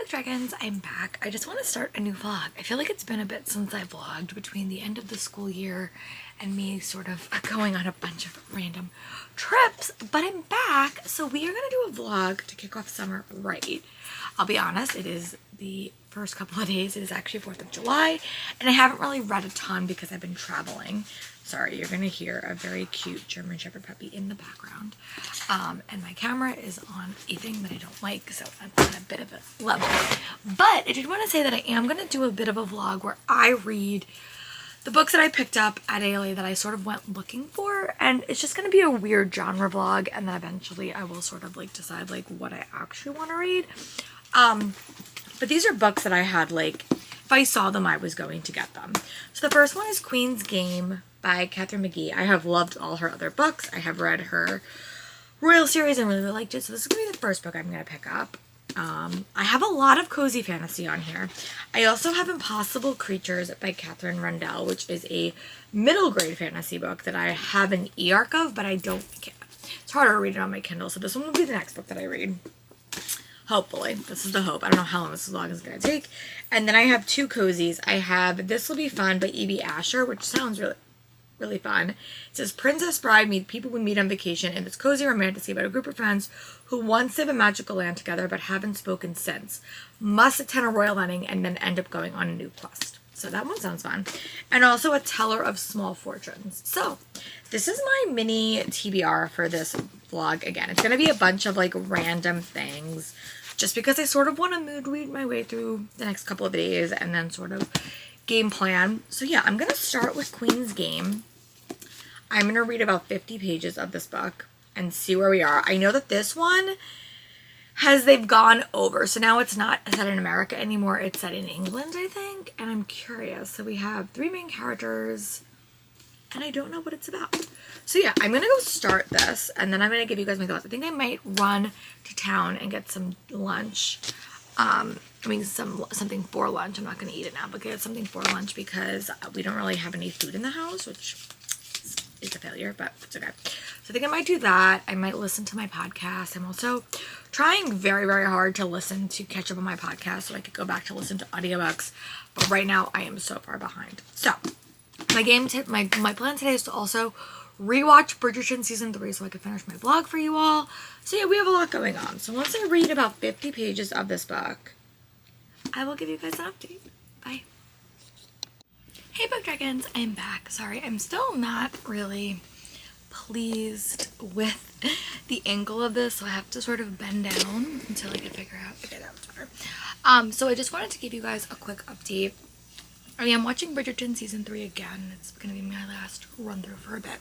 Book Dragons, I'm back. I just want to start a new vlog. I feel like it's been a bit since I vlogged between the end of the school year and me sort of going on a bunch of random trips, but I'm back. So we are going to do a vlog to kick off summer right. I'll be honest, it is the first couple of days. It is actually 4th of July and I haven't really read a ton because I've been traveling. Sorry, you're going to hear a very cute German Shepherd puppy in the background. And my camera is on a thing that I don't like, so I'm on a bit of a level. But I did want to say that I am going to do a bit of a vlog where I read the books that I picked up at ALA that I sort of went looking for. And it's just going to be a weird genre vlog. And then eventually I will sort of like decide like what I actually want to read. But these are books that I had like, if I saw them, I was going to get them. So the first one is Queen's Game by Katharine McGee. I have loved all her other books. I have read her Royal series and really liked it. So this is going to be the first book I'm going to pick up. I have a lot of cozy fantasy on here. I also have Impossible Creatures by Katherine Rundell, which is a middle grade fantasy book that I have an e-arc of, but I don't, it's harder to read it on my Kindle. So this one will be the next book that I read. Hopefully. This is the hope. I don't know how long this vlog is going to take. And then I have two cozies. I have This Will Be Fun by E.B. Asher, which sounds really fun. It says Princess Bride meet people we meet on vacation in this cozy romantasy about a group of friends who once live a magical land together but haven't spoken since. Must attend a royal wedding and then end up going on a new quest. So that one sounds fun. And also A Teller of Small Fortunes. So this is my mini TBR for this vlog. Again, it's going to be a bunch of like random things just because I sort of want to mood read my way through the next couple of days and then sort of game plan. So yeah, I'm going to start with Queen's Game. I'm going to read about 50 pages of this book and see where we are. I know that this one they've gone over. So now it's not set in America anymore. It's set in England, I think. And I'm curious. So we have 3 main characters and I don't know what it's about. So yeah, I'm going to go start this and then I'm going to give you guys my thoughts. I think I might run to town and get some lunch. Something for lunch. I'm not going to eat it now, but get something for lunch because we don't really have any food in the house, which is a failure, but it's okay. So I think I might do that. I might listen to my podcast. I'm also trying very, very hard to catch up on my podcast so I could go back to listen to audiobooks. But right now I am so far behind. So my plan today is to also rewatch Bridgerton season 3 so I can finish my vlog for you all. So yeah, we have a lot going on. So once I read about 50 pages of this book, I will give you guys an update. Bye. Hey Book Dragons, I'm back. Sorry, I'm still not really pleased with the angle of this, so I have to sort of bend down until I can figure out. Okay, that was better. So I just wanted to give you guys a quick update. I am watching Bridgerton season 3 again. It's going to be my last run through for a bit.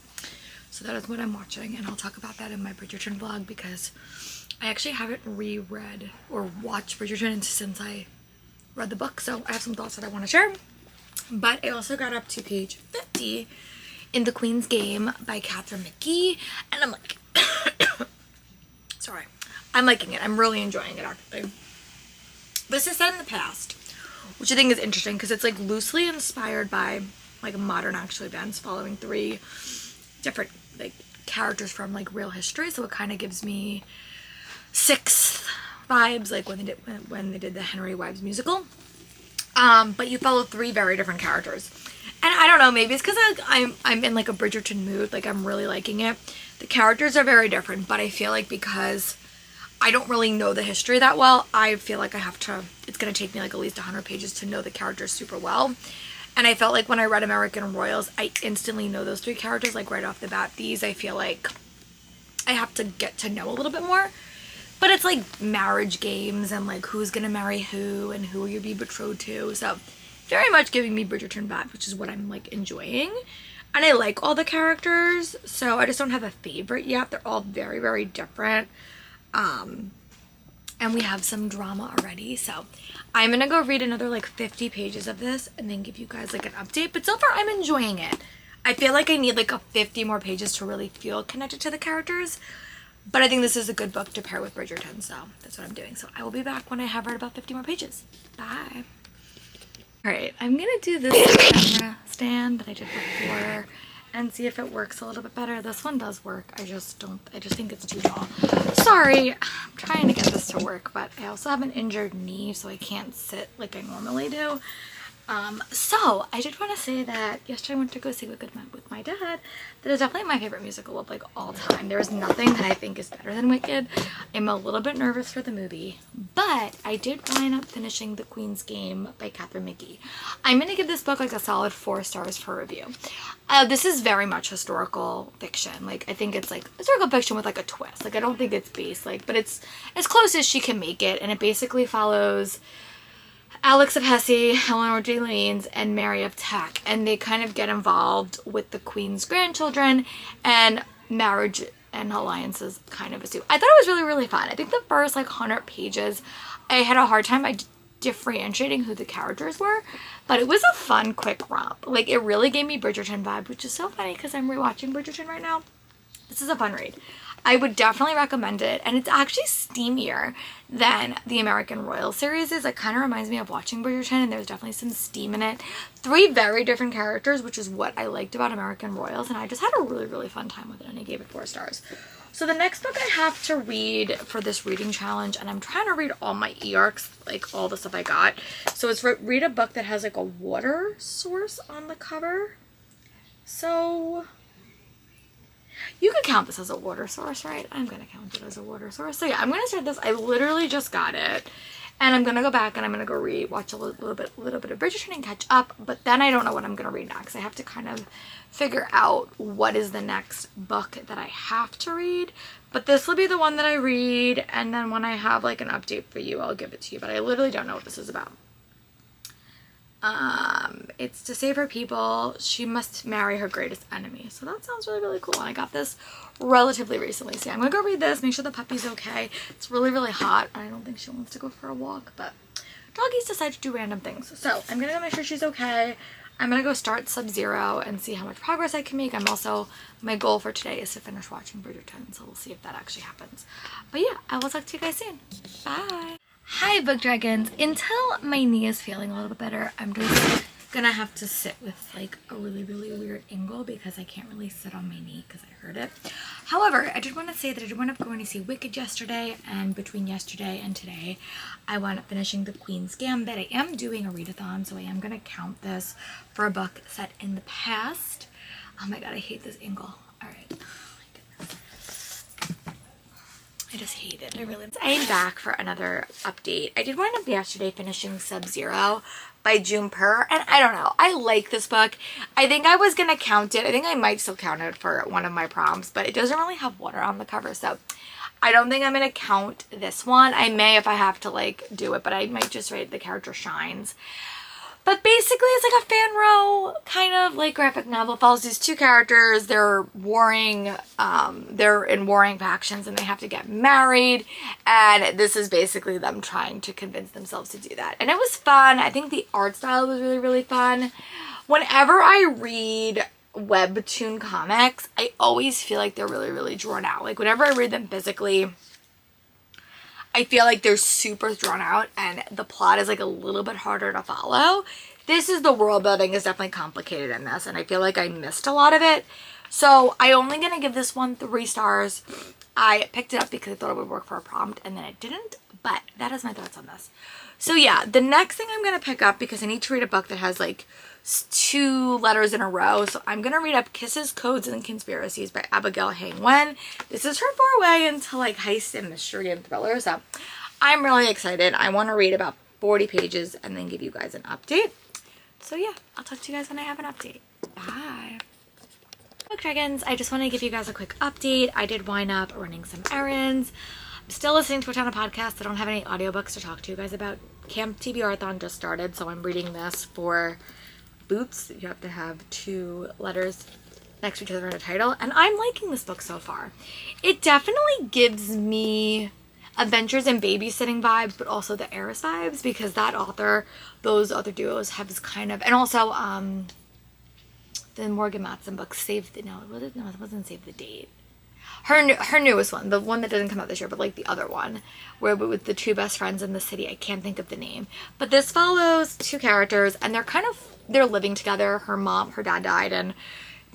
So that is what I'm watching, and I'll talk about that in my Bridgerton vlog because I actually haven't reread or watched Bridgerton since I read the book, so I have some thoughts that I want to share. But I also got up to page 50 in The Queen's Game by Katharine McGee, and I'm like, sorry, I'm liking it. I'm really enjoying it, actually. This is set in the past, which I think is interesting because it's like loosely inspired by like modern actual events following 3 different like characters from like real history. So it kind of gives me 6th vibes, like when they did the Henry Wives musical. But you follow 3 very different characters. And I don't know, maybe it's because I'm in like a Bridgerton mood, like I'm really liking it. The characters are very different, but I feel like because I don't really know the history that well, I feel like it's going to take me like at least 100 pages to know the characters super well. And I felt like when I read American Royals, I instantly know those 3 characters, like right off the bat. These, I feel like I have to get to know a little bit more. But it's like marriage games and like who's going to marry who and who will you be betrothed to. So very much giving me Bridgerton vibes, which is what I'm like enjoying. And I like all the characters. So I just don't have a favorite yet. They're all very, very different. And we have some drama already. So I'm going to go read another like 50 pages of this and then give you guys like an update. But so far I'm enjoying it. I feel like I need like 50 more pages to really feel connected to the characters. But I think this is a good book to pair with Bridgerton, so that's what I'm doing. So I will be back when I have read about 50 more pages. Bye. Alright, I'm going to do this camera stand that I did before and see if it works a little bit better. This one does work. I just think it's too tall. Sorry, I'm trying to get this to work, but I also have an injured knee, so I can't sit like I normally do. So I did want to say that yesterday I went to go see Wicked with my dad. That is definitely my favorite musical of like all time. There is nothing that I think is better than Wicked. I'm a little bit nervous for the movie, but I did wind up finishing The Queen's Game by Catherine McGee. I'm going to give this book like a solid 4 stars for review. This is very much historical fiction. Like, I think it's like historical fiction with like a twist. Like, I don't think it's based like, but it's as close as she can make it. And it basically follows Alex of Hesse, Eleanor de Lyons, and Mary of Teck, and they kind of get involved with the Queen's grandchildren, and marriage and alliances kind of ensue. I thought it was really, really fun. I think the first like 100 pages, I had a hard time differentiating who the characters were, but it was a fun, quick romp. Like, it really gave me Bridgerton vibe, which is so funny because I'm rewatching Bridgerton right now. This is a fun read. I would definitely recommend it, and it's actually steamier than the American Royal series is. It kind of reminds me of watching Bridgerton, and there's definitely some steam in it. 3 very different characters, which is what I liked about American Royals, and I just had a really, really fun time with it, and I gave it 4 stars. So the next book I have to read for this reading challenge, and I'm trying to read all my e-arcs, like all the stuff I got. So it's read a book that has like a water source on the cover. So you could count this as a water source, right? I'm going to count it as a water source. So yeah, I'm going to start this. I literally just got it. And I'm going to go back and I'm going to go watch a little bit of Bridgerton and catch up. But then I don't know what I'm going to read next. I have to kind of figure out what is the next book that I have to read. But this will be the one that I read. And then when I have like an update for you, I'll give it to you. But I literally don't know what this is about. It's to save her people, she must marry her greatest enemy. So that sounds really, really cool. And I got this relatively recently. So yeah, I'm going to go read this, make sure the puppy's okay. It's really, really hot. I don't think she wants to go for a walk, but doggies decide to do random things. So I'm going to go make sure she's okay. I'm going to go start Sub-Zero and see how much progress I can make. My goal for today is to finish watching Bridgerton. So we'll see if that actually happens. But yeah, I will talk to you guys soon. Bye. Hi, Book Dragons. Until my knee is feeling a little bit better, I'm just gonna have to sit with like a really, really weird angle because I can't really sit on my knee because I hurt it. However, I did want to say that I did wind up going to see Wicked yesterday, and between yesterday and today, I wound up finishing The Queen's Gambit. I am doing a readathon, so I am gonna count this for a book set in the past. Oh my god, I hate this angle. All right. I just hate it. I am back for another update. I did wind up yesterday finishing Sub-Zero by June-Per, and I don't know. I like this book. I think I was going to count it. I think I might still count it for one of my prompts, but it doesn't really have water on the cover, so I don't think I'm going to count this one. I may if I have to, like, do it, but I might just write the character shines. But basically, it's like a fan-row kind of like graphic novel. It follows these 2 characters. They're warring, they're in warring factions and they have to get married. And this is basically them trying to convince themselves to do that. And it was fun. I think the art style was really, really fun. Whenever I read webtoon comics, I always feel like they're really, really drawn out. Like whenever I read them physically, I feel like they're super drawn out and the plot is like a little bit harder to follow. The world building is definitely complicated in this, and I feel like I missed a lot of it. So I'm only going to give this one 3 stars. I picked it up because I thought it would work for a prompt, and then it didn't, but that is my thoughts on this. So yeah, the next thing I'm going to pick up, because I need to read a book that has like 2 letters in a row. So I'm going to read up Kisses, Codes, and Conspiracies by Abigail Hang Wen. This is her foray into like heist and mystery and thriller. So I'm really excited. I want to read about 40 pages and then give you guys an update. So yeah, I'll talk to you guys when I have an update. Bye. Book Dragons, I just want to give you guys a quick update. I did wind up running some errands. I'm still listening to a ton of podcasts. I don't have any audiobooks to talk to you guys about. Camp TBRthon just started, so I'm reading this for Boots. You have to have 2 letters next to each other in a title, and I'm liking this book so far. It definitely gives me Adventures in Babysitting vibes, but also the Heiress vibes, because those other duos have this kind of, and also the Morgan Matson book, it wasn't Save the Date. Her newest one, the one that doesn't come out this year, but like the other one, where with the 2 best friends in the city, I can't think of the name. But this follows 2 characters, and they're living together. Her dad died, and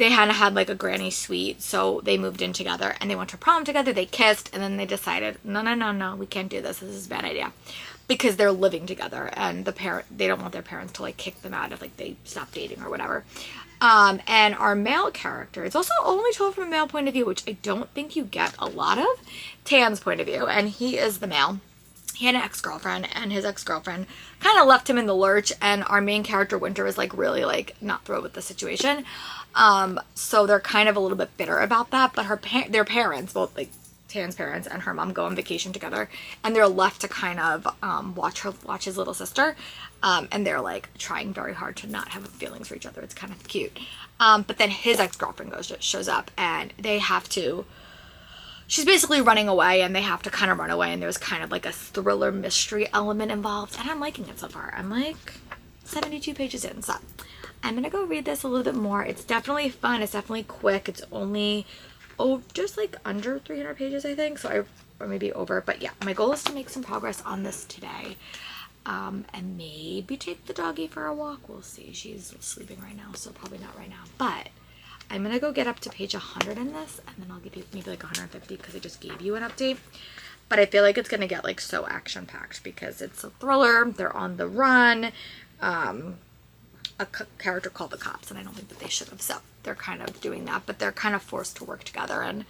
they had like a granny suite, so they moved in together and they went to prom together, they kissed, and then they decided, no, we can't do this is a bad idea, because they're living together and they don't want their parents to like kick them out if like they stop dating or whatever. And our male character, it's also only told from a male point of view, which I don't think you get a lot of. Tan's point of view, and he is the male. He had an ex-girlfriend, and his ex-girlfriend kind of left him in the lurch, and our main character, Winter, is like really like not thrilled with the situation. So they're kind of a little bit bitter about that, but their parents, both like Tan's parents and her mom, go on vacation together, and they're left to kind of watch his little sister, and they're like trying very hard to not have feelings for each other. It's kind of cute. But then his ex-girlfriend shows up, and they have to, she's basically running away, and they have to kind of run away, and there's kind of like a thriller mystery element involved, and I'm liking it so far. I'm like 72 pages in, so I'm gonna go read this a little bit more. It's definitely fun. It's definitely quick. It's only just like under 300 pages, I think, or maybe over, but yeah, my goal is to make some progress on this today, and maybe take the doggy for a walk. We'll see. She's sleeping right now, so probably not right now, but I'm gonna go get up to page 100 in this, and then I'll give you maybe like 150 because I just gave you an update. But I feel like it's gonna get like so action-packed because it's a thriller. They're on the run. A character called the cops, and I don't think that they should have, so they're kind of doing that, but they're kind of forced to work together, and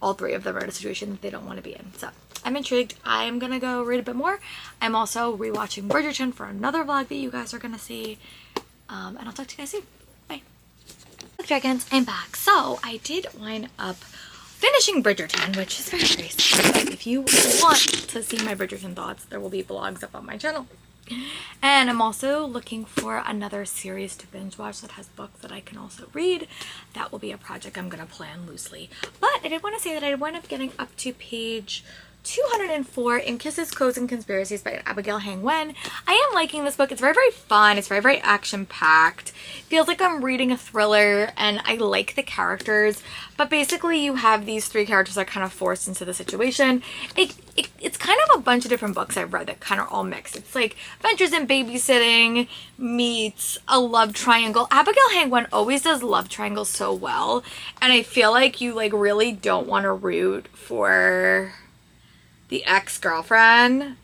all three of them are in a situation that they don't want to be in. So I'm intrigued. I'm gonna go read a bit more. I'm also rewatching Bridgerton for another vlog that you guys are gonna see, and I'll talk to you guys soon. Bye. Dragons, I'm back. So I did wind up finishing Bridgerton, which is very crazy. If you want to see my Bridgerton thoughts, there will be vlogs up on my channel. And I'm also looking for another series to binge watch that has books that I can also read. That will be a project I'm going to plan loosely. But I did want to say that I wound up getting up to page 204 in Kisses, Codes, and Conspiracies by Abigail Hang Wen. I am liking this book. It's very, very fun. It's very, very action-packed. Feels like I'm reading a thriller, and I like the characters. But basically, you have these three characters that are kind of forced into the situation. It's kind of a bunch of different books I've read that kind of all mix. It's like Adventures in Babysitting meets a love triangle. Abigail Hang Wen always does love triangles so well, and I feel like you like really don't want to root for the ex-girlfriend.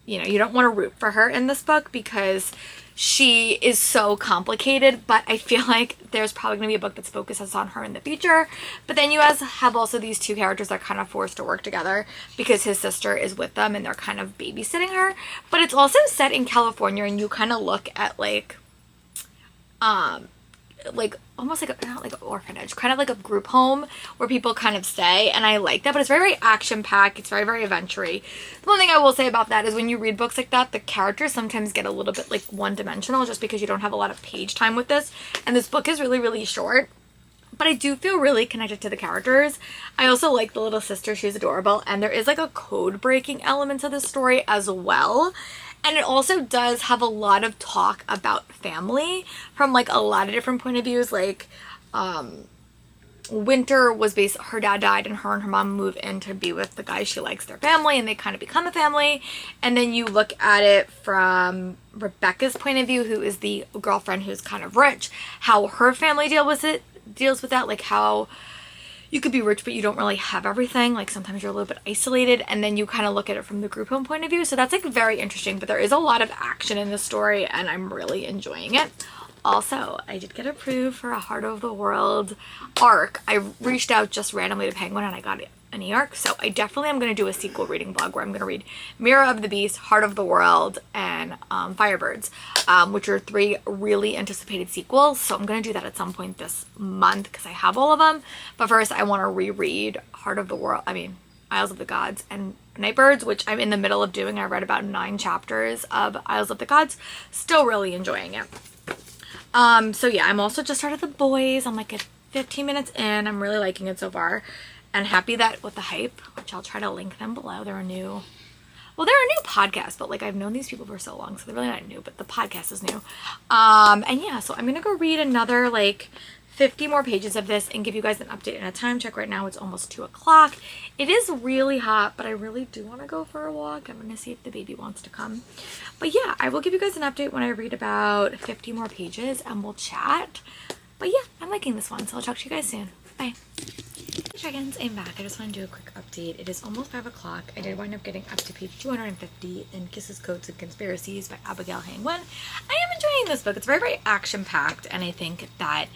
You know, you don't want to root for her in this book because she is so complicated, but I feel like there's probably going to be a book that focuses on her in the future. But then you guys have also these two characters that are kind of forced to work together because his sister is with them and they're kind of babysitting her. But it's also set in California, and you kind of look at like almost like not like an orphanage, kind of like a group home where people kind of stay, and I like that. But it's very, very action-packed. It's very, very adventure-y. The one thing I will say about that is when you read books like that, the characters sometimes get a little bit like one-dimensional just because you don't have a lot of page time with this, and this book is really, really short. But I do feel really connected to the characters. I also like the little sister. She's adorable, and there is like a code-breaking element to the story as well. And it also does have a lot of talk about family from like a lot of different point of views. Like Winter was her dad died, and her mom move in to be with the guy she likes, their family, and they kind of become a family. And then you look at it from Rebecca's point of view, who is the girlfriend who's kind of rich, how her family deals with that, like how you could be rich but you don't really have everything, like sometimes you're a little bit isolated, and then you kind of look at it from the group home point of view. So that's like very interesting, but there is a lot of action in the story, and I'm really enjoying it. Also, I did get approved for a Heart of the World arc. I reached out just randomly to Penguin and I got an e-arc, so I definitely am going to do a sequel reading vlog where I'm going to read Mirror of the Beast, Heart of the World, and Firebirds, which are 3 really anticipated sequels. So I'm going to do that at some point this month because I have all of them. But first, I want to reread Isles of the Gods and Nightbirds, which I'm in the middle of doing. I read about 9 chapters of Isles of the Gods. Still really enjoying it. So yeah, I'm also just started The Boys. I'm like at 15 minutes in. I'm really liking it so far. And happy that with the hype, which I'll try to link them below. They're a new podcast, but like I've known these people for so long, so they're really not new, but the podcast is new. And yeah, so I'm gonna go read another like 50 more pages of this and give you guys an update and a time check. Right now it's almost 2 o'clock. It is really hot, but I really do want to go for a walk. I'm gonna see if the baby wants to come. But yeah, I will give you guys an update when I read about 50 more pages, and we'll chat. But yeah, I'm liking this one, so I'll talk to you guys soon. Bye. Dragons, I'm back. I just want to do a quick update. It is almost 5 o'clock. I did wind up getting up to page 250 in Kisses, Codes, and Conspiracies by Abigail Hang Wen. I am enjoying this book. It's very, very action-packed, and I think that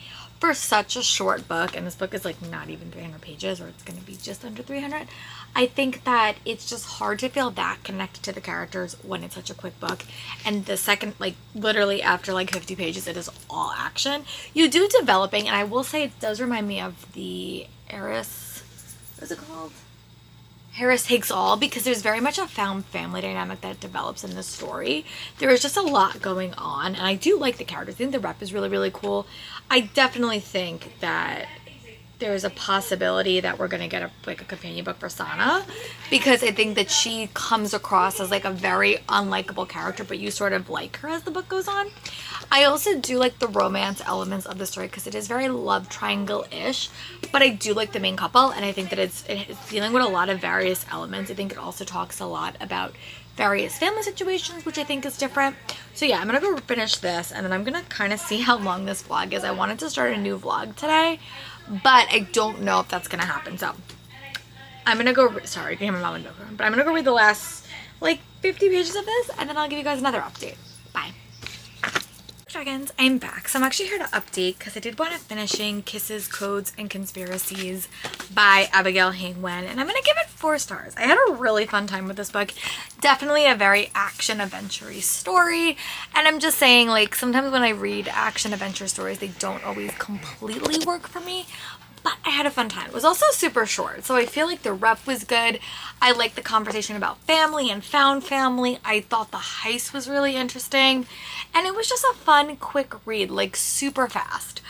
for such a short book, and this book is like not even 300 pages, or it's going to be just under 300, I think that it's just hard to feel that connected to the characters when it's such a quick book. And the second, like literally after like 50 pages, it is all action. You do developing, and I will say it does remind me of the Heiress, what is it called? Harris Takes All, because there's very much a found family dynamic that develops in this story. There is just a lot going on, and I do like the characters. I think the rep is really, really cool. I definitely think that there's a possibility that we're going to get a companion book for Sana, because I think that she comes across as like a very unlikable character, but you sort of like her as the book goes on. I also do like the romance elements of the story because it is very love triangle-ish, but I do like the main couple, and I think that it's dealing with a lot of various elements. I think it also talks a lot about various family situations, which I think is different. So yeah, I'm gonna go finish this, and then I'm gonna kind of see how long this vlog is. I wanted to start a new vlog today, but I don't know if that's gonna happen. So I'm gonna go, sorry, I can hear my mom in the background, but I'm gonna go read the last like 50 pages of this, and then I'll give you guys another update. Bye. Dragons, I'm back. So I'm actually here to update because I did want to finishing Kisses, Codes, and Conspiracies by Abigail Hang Wen, and I'm going to give it 4 stars. I had a really fun time with this book. Definitely a very action adventure-y story, and I'm just saying, like, sometimes when I read action adventure stories, they don't always completely work for me, but I had a fun time. It was also super short, so I feel like the rep was good. I liked the conversation about family and found family. I thought the heist was really interesting, and it was just a fun, quick read, like super fast.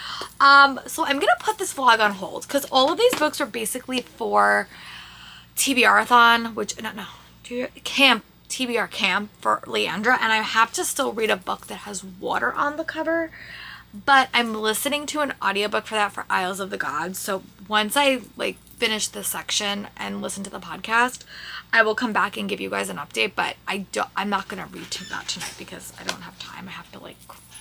So I'm gonna put this vlog on hold because all of these books were basically for TBR-a-thon, TBR camp for Leandra, and I have to still read a book that has water on the cover. But I'm listening to an audiobook for that for Isles of the Gods. So once I like finish this section and listen to the podcast, I will come back and give you guys an update. But I'm not gonna read that tonight because I don't have time. I have to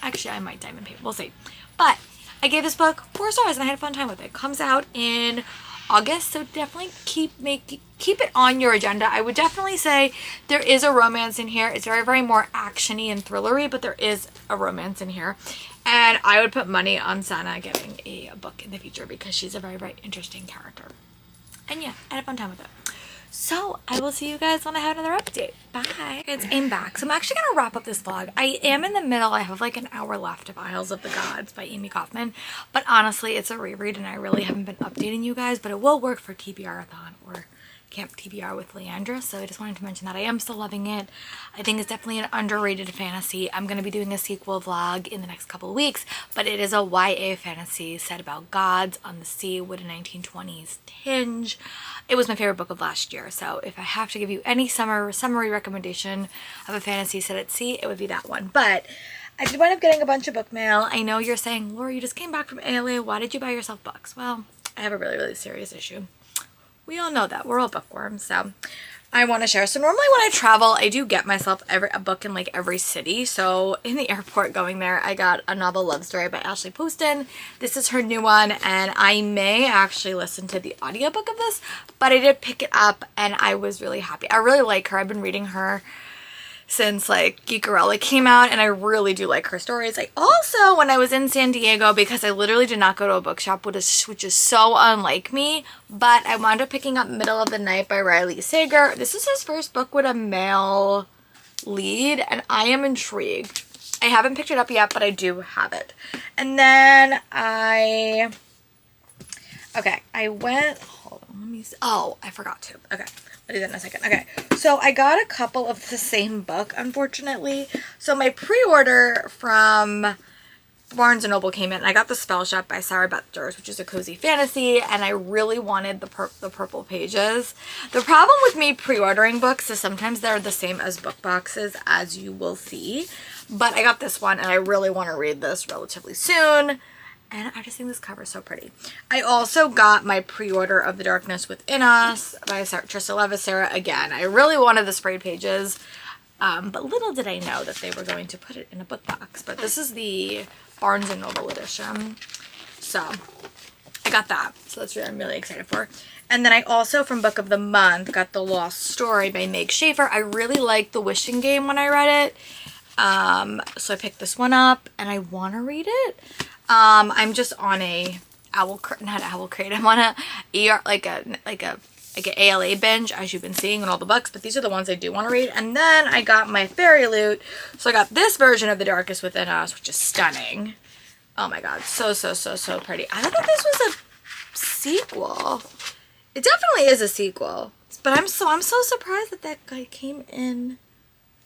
actually I might diamond paint. We'll see. But I gave this book 4 stars and I had a fun time with it. It comes out in August, so definitely keep it on your agenda. I would definitely say there is a romance in here. It's very, very more actiony and thrillery, but there is a romance in here. And I would put money on Sana getting a book in the future because she's a very, very interesting character. And yeah, I had a fun time with it. So I will see you guys when I have another update. Bye. It's I'm back. So I'm actually going to wrap up this vlog. I am in the middle. I have like an hour left of Isles of the Gods by Amy Kaufman. But honestly, it's a reread and I really haven't been updating you guys. But it will work for TBR-a-thon or Camp TBR with Leandra. So I just wanted to mention that I am still loving it. I think it's definitely an underrated fantasy. I'm going to be doing a sequel vlog in the next couple of weeks. But it is a YA fantasy set about gods on the sea with a 1920s tinge. It was my favorite book of last year, so if I have to give you any summary recommendation of a fantasy set at sea, it would be that one. But I did wind up getting a bunch of book mail. I know you're saying, Laura, you just came back from ALA. Why did you buy yourself books? Well, I have a really, really serious issue. We all know that. We're all bookworms, so I want to share. So normally when I travel, I do get myself a book in like every city. So in the airport going there, I got A Novel Love Story by Ashley Poston. This is her new one, and I may actually listen to the audiobook of this, but I did pick it up and I was really happy. I really like her. I've been reading her since like Geekerella came out, and I really do like her stories. I also, when I was in San Diego, because I literally did not go to a bookshop, which is so unlike me, but I wound up picking up Middle of the Night by Riley Sager. This is his first book with a male lead, and I am intrigued. I haven't picked it up yet, but I do have it. And then I went, hold on, let me see. Oh, I forgot to. Okay. I'll do that in a second. Okay, so I got a couple of the same book, unfortunately. So my pre-order from Barnes & Noble came in, and I got The Spell Shop by Sarah Beth Durst, which is a cozy fantasy, and I really wanted the purple pages. The problem with me pre-ordering books is sometimes they're the same as book boxes, as you will see. But I got this one, and I really want to read this relatively soon. And I just think this cover is so pretty. I also got my pre-order of The Darkness Within Us by Trista Levisera again. I really wanted the sprayed pages, but little did I know that they were going to put it in a book box. But this is the Barnes & Noble edition. So I got that. So that's what I'm really excited for. And then I also, from Book of the Month, got The Lost Story by Meg Schaefer. I really liked The Wishing Game when I read it. So I picked this one up and I want to read it. I'm just on a not Owl Crate. I'm on a like an ALA binge, as you've been seeing in all the books, but these are the ones I do want to read. And then I got my Fairy Loot. So I got this version of The Darkest Within Us, which is stunning. Oh my god, so pretty. I don't know if this was a sequel. It definitely is a sequel. But I'm so surprised that that guy came in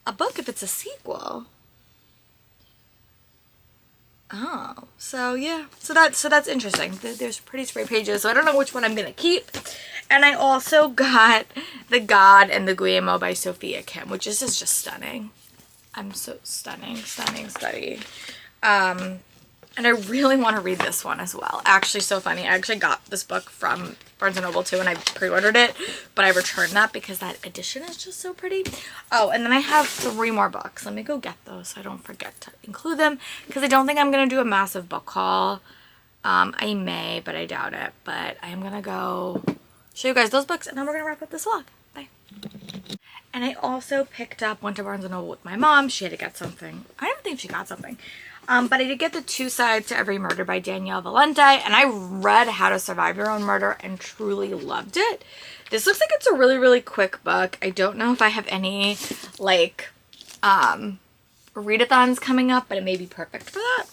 a book if it's a sequel. Oh, so yeah. So that's interesting. There's pretty spray pages, so I don't know which one I'm gonna keep. And I also got The God and the Guillermo by Sophia Kim, which is just stunning. I'm so stunning. And I really want to read this one as well. Actually, so funny. I actually got this book from Barnes & Noble too, and I pre-ordered it, but I returned that because that edition is just so pretty. Oh, and then I have 3 more books. Let me go get those so I don't forget to include them, because I don't think I'm going to do a massive book haul. I may, but I doubt it. But I am going to go show you guys those books, and then we're going to wrap up this vlog. Bye. And I also went to Barnes & Noble with my mom. She had to get something. I don't think she got something. But I did get the 2 Sides to Every Murder by Danielle Valente, and I read How to Survive Your Own Murder and truly loved it. This looks like it's a really quick book. I don't know if I have any, like, readathons coming up, but it may be perfect for that.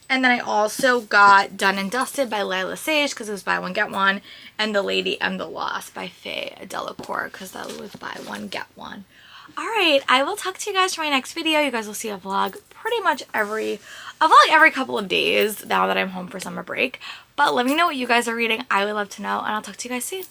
And then I also got Done and Dusted by Lila Sage, because it was buy one, get one, and The Lady and the Lost by Faye Delacour, because that was buy one, get one. Alright, I will talk to you guys for my next video. You guys will see a vlog pretty much every couple of days now that I'm home for summer break. But let me know what you guys are reading. I would love to know, and I'll talk to you guys soon.